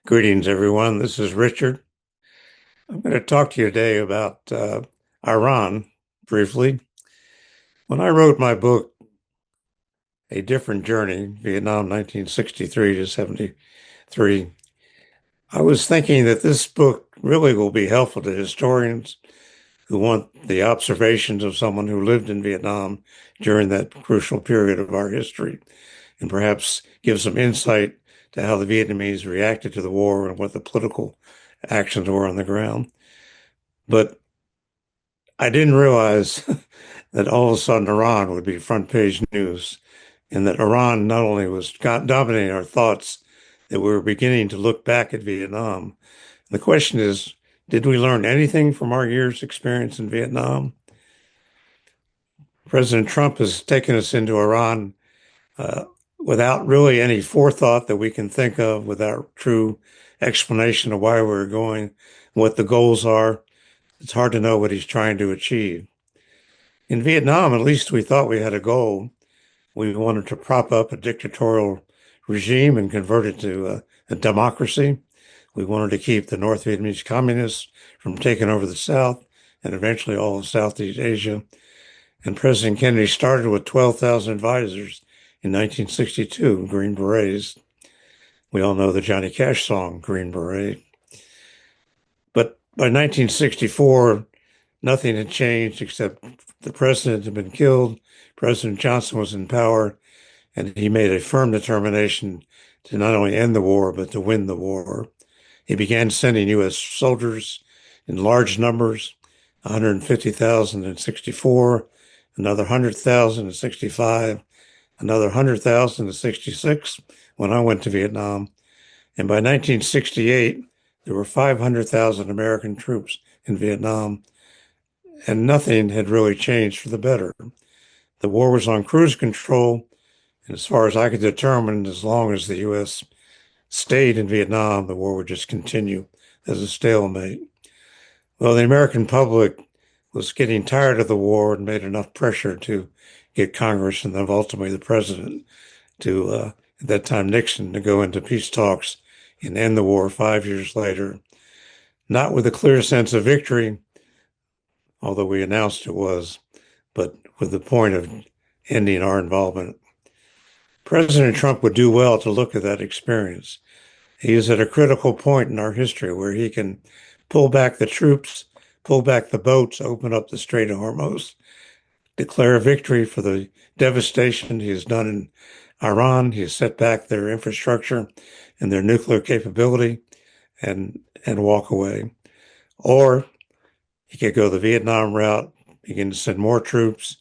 Greetings, everyone. This is Richard. I'm going to talk to you today about Iran briefly. When I wrote my book, A Different Journey, Vietnam 1963 to 73, I was thinking that this book really will be helpful to historians who want the observations of someone who lived in Vietnam during that crucial period of our history, and perhaps give some insight to how the Vietnamese reacted to the war and what the political actions were on the ground. But I didn't realize that all of a sudden Iran would be front page news, and that Iran not only was dominating our thoughts, that we were beginning to look back at Vietnam. The question is, did we learn anything from our year's experience in Vietnam? President Trump has taken us into Iran uh, without really any forethought that we can think of, without true explanation of why we're going, what the goals are. It's hard to know what he's trying to achieve. In Vietnam, at least we thought we had a goal. We wanted to prop up a dictatorial regime and convert it to a democracy. We wanted to keep the North Vietnamese communists from taking over the South and eventually all of Southeast Asia. And President Kennedy started with 12,000 advisors in 1962, Green Berets. We all know the Johnny Cash song, Green Beret. But by 1964, nothing had changed except the president had been killed. President Johnson was in power, and he made a firm determination to not only end the war, but to win the war. He began sending U.S. soldiers in large numbers, 150,000 in 64, another 100,000 in 65, another 100,000 in 66 when I went to Vietnam. And by 1968, there were 500,000 American troops in Vietnam, and nothing had really changed for the better. The war was on cruise control, and as far as I could determine, as long as the U.S. stayed in Vietnam, the war would just continue as a stalemate. Well, the American public was getting tired of the war and made enough pressure to get Congress and then ultimately the president to, at that time, Nixon, to go into peace talks and end the war 5 years later. Not with a clear sense of victory, although we announced it was, but with the point of ending our involvement. President Trump would do well to look at that experience. He is at a critical point in our history where he can pull back the troops, pull back the boats, open up the Strait of Hormuz, declare a victory for the devastation he has done in Iran. He has set back their infrastructure and their nuclear capability and walk away. Or he could go the Vietnam route, begin to send more troops,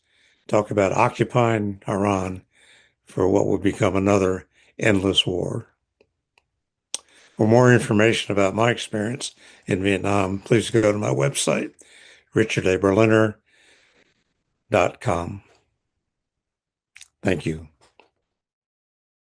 talk about occupying Iran for what would become another endless war. For more information about my experience in Vietnam, please go to my website, richardaberliner.com. Thank you.